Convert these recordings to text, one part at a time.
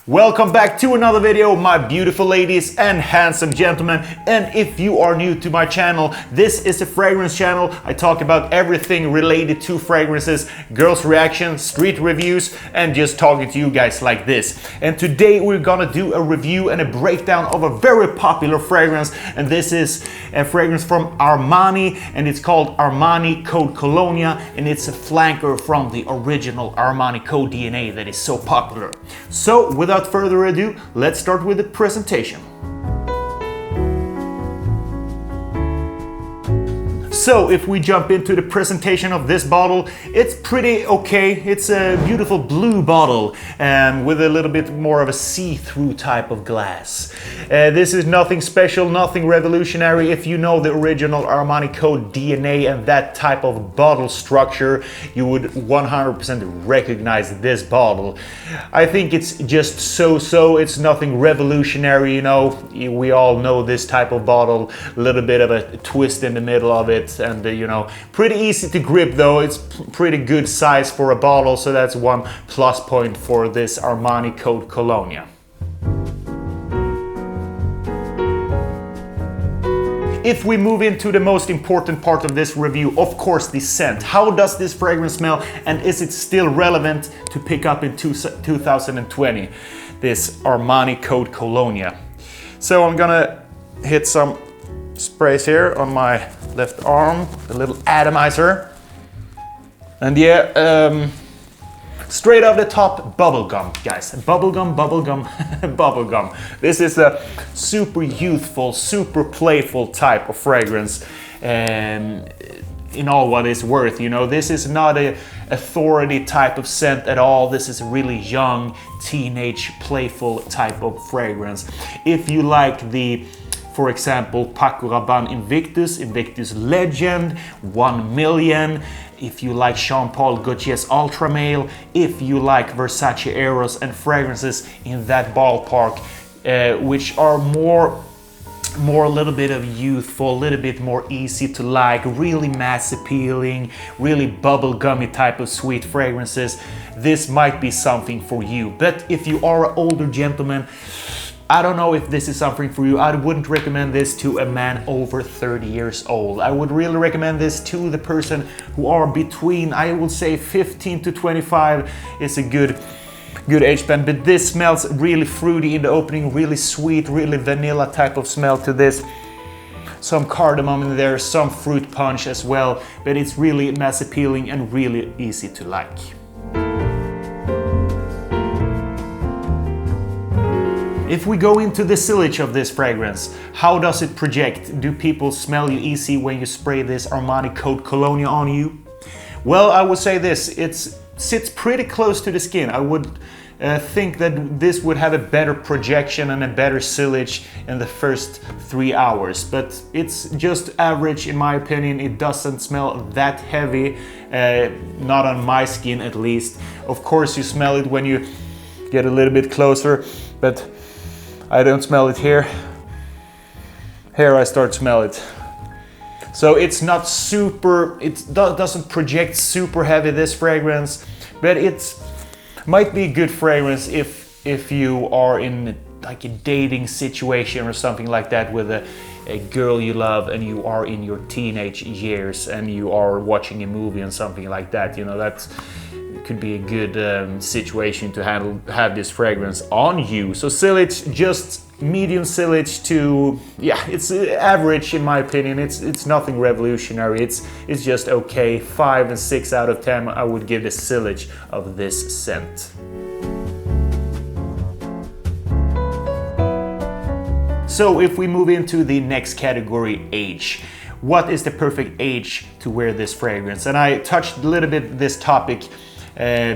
Welcome back to another video, my beautiful ladies and handsome gentlemen. And if you are new to my channel, this is a fragrance channel. I talk about everything related to fragrances, girls' reactions, street reviews, and just talking to you guys like this. And today we're gonna do a review and a breakdown of a very popular fragrance. And this is a fragrance from Armani, and it's called Armani Code Colonia, and it's a flanker from the original Armani Code DNA that is so popular. So without further ado, let's start with the presentation. So if we jump into the presentation of this bottle, it's pretty okay. It's a beautiful blue bottle with a little bit more of a see-through type of glass. This is nothing special, nothing revolutionary. If you know the original Armani Code DNA and that type of bottle structure, you would 100% recognize this bottle. I think it's just so-so. It's nothing revolutionary, you know. We all know this type of bottle, a little bit of a twist in the middle of it. And you know, pretty easy to grip though. It's pretty good size for a bottle, so that's one plus point for this Armani Code Colonia. If we move into the most important part of this review, of course, the scent. How does this fragrance smell, and is it still relevant to pick up in 2020? This Armani Code Colonia. So I'm gonna hit some sprays here on my left arm, a little atomizer. And yeah, straight off the top, bubblegum, guys. Bubblegum, bubblegum, bubblegum. This is a super youthful, super playful type of fragrance. In all what it's worth, you know, this is not a authority type of scent at all. This is a really young, teenage, playful type of fragrance. If you like the, for example, Paco Rabanne Invictus Legend, 1 million. If you like Jean-Paul Gaultier's Ultra Male, if you like Versace Eros and fragrances in that ballpark, which are more a little bit of youthful, a little bit more easy to like, really mass appealing, really bubblegummy type of sweet fragrances, this might be something for you. But if you are an older gentleman, I don't know if this is something for you. I wouldn't recommend this to a man over 30 years old. I would really recommend this to the person who are between, I would say 15 to 25 is a good age span. But this smells really fruity in the opening, really sweet, really vanilla type of smell to this. Some cardamom in there, some fruit punch as well, but it's really mass appealing and really easy to like. If we go into the sillage of this fragrance, how does it project? Do people smell you easy when you spray this Armani Code Colonia on you? Well, I would say this, it sits pretty close to the skin. I would think that this would have a better projection and a better sillage in the first 3 hours, but it's just average in my opinion. It doesn't smell that heavy, not on my skin at least. Of course you smell it when you get a little bit closer, but I don't smell it here. Here I start to smell it. So it's not super, it doesn't project super heavy, this fragrance, but it might be a good fragrance if you are in like a dating situation or something like that with a girl you love and you are in your teenage years and you are watching a movie and something like that. You know, that could be a good situation to have this fragrance on you. So sillage, just medium sillage to, yeah, it's average in my opinion. It's nothing revolutionary. It's just okay. 5 and 6 out of 10 I would give the sillage of this scent. So if we move into the next category, age. What is the perfect age to wear this fragrance? And I touched a little bit this topic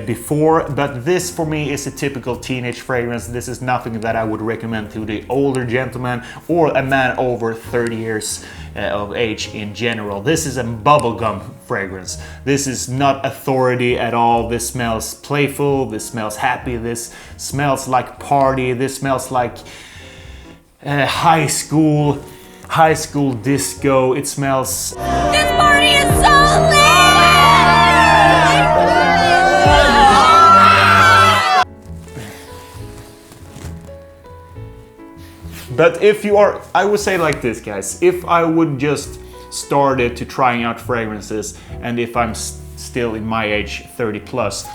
before, but this for me is a typical teenage fragrance. This is nothing that I would recommend to the older gentleman or a man over 30 years of age in general. This is a bubblegum fragrance. This is not authority at all. This smells playful, this smells happy, this smells like party, this smells like high school disco. It smells, this party is so lit! But if you are, I would say like this, guys, if I would just started to trying out fragrances, and if I'm still in my age 30 plus,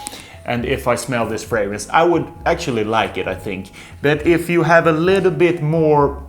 and if I smell this fragrance, I would actually like it, I think. But if you have a little bit more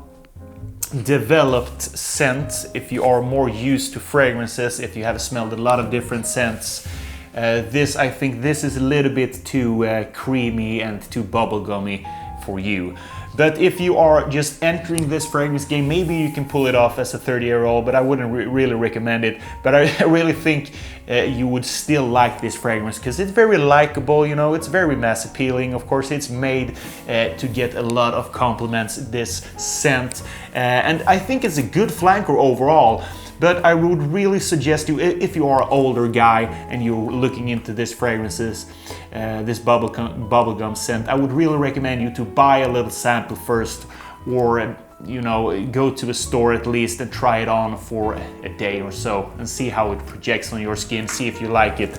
developed scent, if you are more used to fragrances, if you have smelled a lot of different scents, I think this is a little bit too creamy and too bubblegummy for you. But if you are just entering this fragrance game, maybe you can pull it off as a 30-year-old, but I wouldn't really recommend it. But I really think you would still like this fragrance because it's very likable, you know, it's very mass appealing. Of course, it's made to get a lot of compliments, this scent. And I think it's a good flanker overall. But I would really suggest you, if you are an older guy and you're looking into these fragrances, this bubblegum scent, I would really recommend you to buy a little sample first, or you know, go to a store at least and try it on for a day or so and see how it projects on your skin, see if you like it,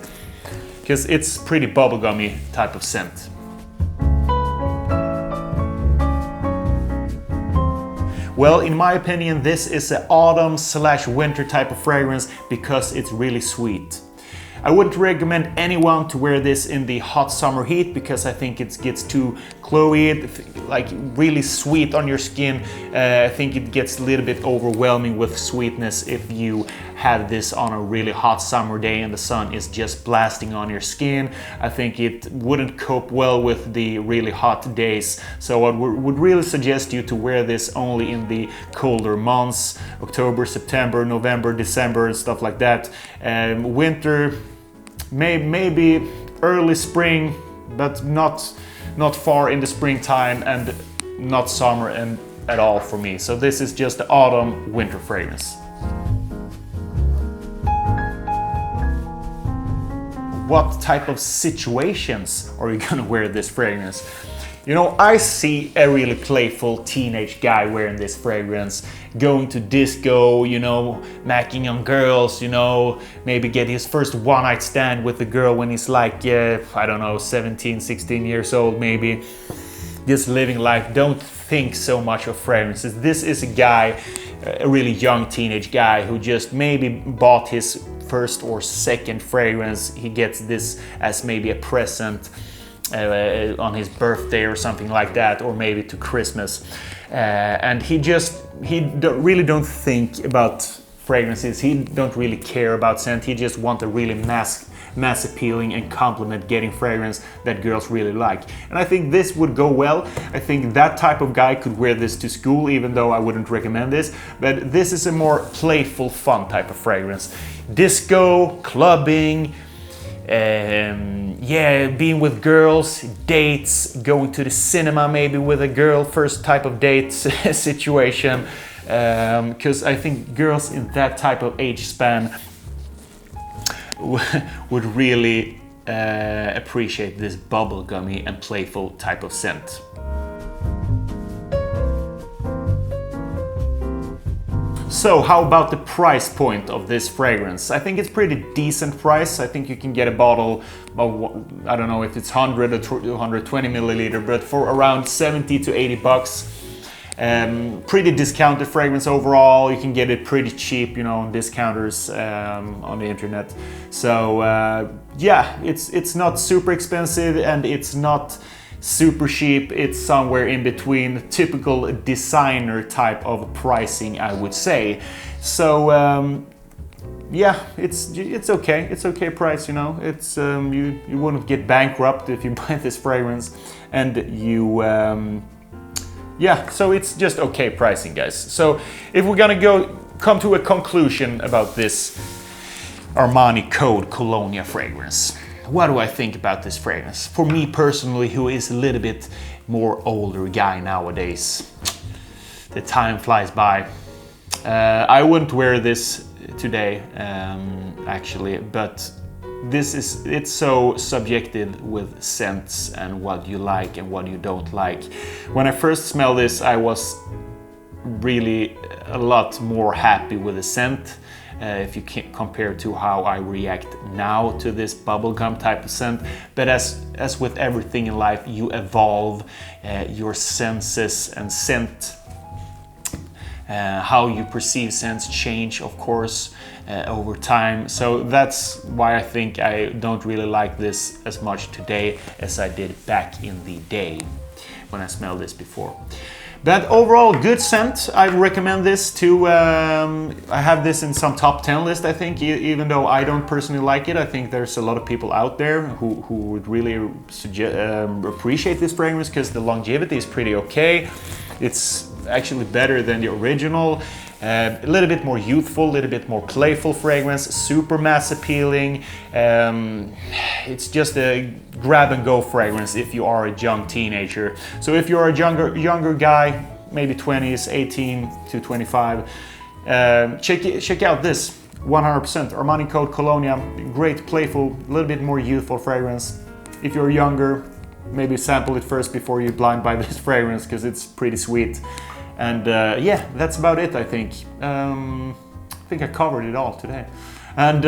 because it's pretty bubblegummy type of scent. Well, in my opinion, this is an autumn/winter type of fragrance because it's really sweet. I wouldn't recommend anyone to wear this in the hot summer heat because I think it gets too cloyed, like really sweet on your skin. I think it gets a little bit overwhelming with sweetness if you have this on a really hot summer day and the sun is just blasting on your skin. I think it wouldn't cope well with the really hot days. So I would really suggest you to wear this only in the colder months, October, September, November, December and stuff like that. Winter, maybe early spring, but not far in the springtime, and not summer and at all for me. So this is just the autumn winter fragrance. What type of situations are you gonna wear this fragrance? You know, I see a really playful teenage guy wearing this fragrance, going to disco, you know, macking on girls, you know, maybe get his first one-night stand with a girl when he's like, I don't know, 17, 16 years old maybe. Just living life, don't think so much of fragrances. This is a guy, a really young teenage guy who just maybe bought his first or second fragrance. He gets this as maybe a present on his birthday or something like that, or maybe to Christmas, and he really don't think about fragrances. He don't really care about scent. He just want a really mass appealing and compliment getting fragrance that girls really like. And I think this would go well. I think that type of guy could wear this to school, even though I wouldn't recommend this. But this is a more playful, fun type of fragrance. Disco, clubbing, being with girls, dates, going to the cinema maybe with a girl, first type of date situation. Because I think girls in that type of age span would really appreciate this bubblegummy and playful type of scent. So how about the price point of this fragrance? I think it's pretty decent price. I think you can get a bottle of, I don't know if it's 100 or 220 milliliter, but for around 70 to 80 bucks. Pretty discounted fragrance overall. You can get it pretty cheap, you know, on discounters on the internet. So yeah, it's not super expensive and it's not super cheap. It's somewhere in between, typical designer type of pricing, I would say. So yeah, it's okay. It's okay price, you know. It's you wouldn't get bankrupt if you buy this fragrance, and you yeah, so it's just okay pricing, guys. So if we're gonna come to a conclusion about this Armani Code Colonia fragrance, what do I think about this fragrance? For me personally, who is a little bit more older guy nowadays, the time flies by. I wouldn't wear this today, actually, but it's so subjective with scents and what you like and what you don't like. When I first smelled this, I was really a lot more happy with the scent. If you can compare to how I react now to this bubblegum type of scent. But as with everything in life, you evolve your senses, and scent how you perceive scents change, of course, over time. So that's why I think I don't really like this as much today as I did back in the day when I smelled this before. But overall, good scent. I recommend this to, I have this in some top 10 list, I think, even though I don't personally like it. I think there's a lot of people out there who would really appreciate this fragrance because the longevity is pretty okay. It's actually better than the original. A little bit more youthful, a little bit more playful fragrance, super mass appealing. It's just a grab and go fragrance if you are a young teenager. So if you're a younger guy, maybe 20s, 18 to 25, check out this 100% Armani Code Colonia. Great, playful, a little bit more youthful fragrance. If you're younger, maybe sample it first before you blind buy this fragrance because it's pretty sweet. And yeah, that's about it, I think. I think I covered it all today. And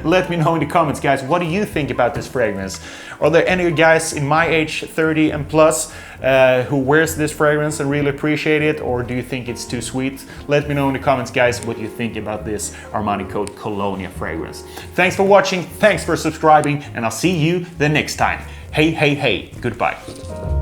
let me know in the comments, guys, what do you think about this fragrance? Are there any guys in my age, 30 and plus, who wears this fragrance and really appreciate it? Or do you think it's too sweet? Let me know in the comments, guys, what you think about this Armani Code Colonia fragrance. Thanks for watching, thanks for subscribing, and I'll see you the next time. Hey, hey, hey, goodbye.